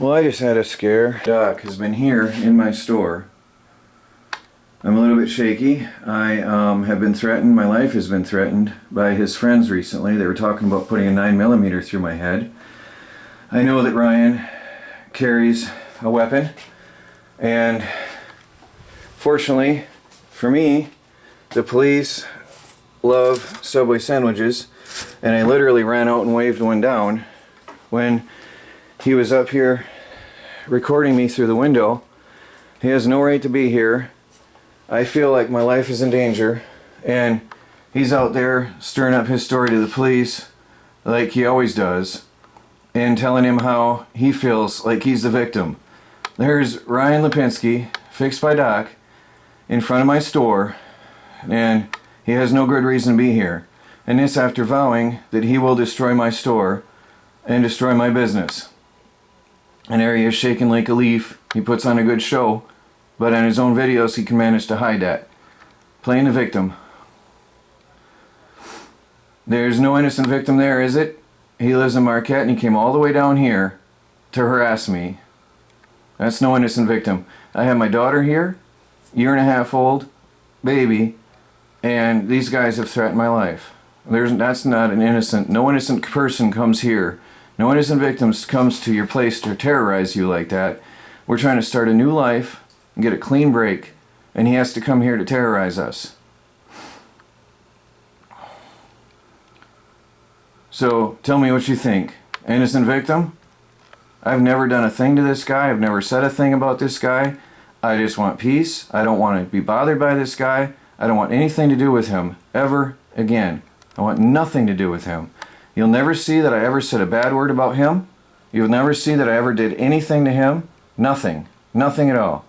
Well, I just had a scare. Doc has been here in my store. I'm a little bit shaky. I have been threatened, my life has been threatened by his friends recently. They were talking about putting a 9mm through my head. I know that Ryan carries a weapon, and fortunately for me, the police love Subway sandwiches, and I literally ran out and waved one down when he was up here recording me through the window. He has no right to be here. I feel like my life is in danger, and he's out there stirring up his story to the police like he always does, and telling him how he feels like he's the victim. There's Ryan Lipinski, fixed by Doc, in front of my store, and he has no good reason to be here. And this after vowing that he will destroy my store and destroy my business. And there he is, shaking like a leaf. He puts on a good show, but on his own videos he can manage to hide that. Playing the victim. There's no innocent victim there, is it? He lives in Marquette and he came all the way down here to harass me. That's no innocent victim. I have my daughter here, 1.5 year old, baby, and these guys have threatened my life. That's not an innocent, no innocent person comes here. No innocent victims comes to your place to terrorize you like that. We're trying to start a new life and get a clean break, and he has to come here to terrorize us. So tell me what you think. Innocent victim? I've never done a thing to this guy. I've never said a thing about this guy. I just want peace. I don't want to be bothered by this guy. I don't want anything to do with him ever again. I want nothing to do with him. You'll never see that I ever said a bad word about him. You'll never see that I ever did anything to him. Nothing. Nothing at all.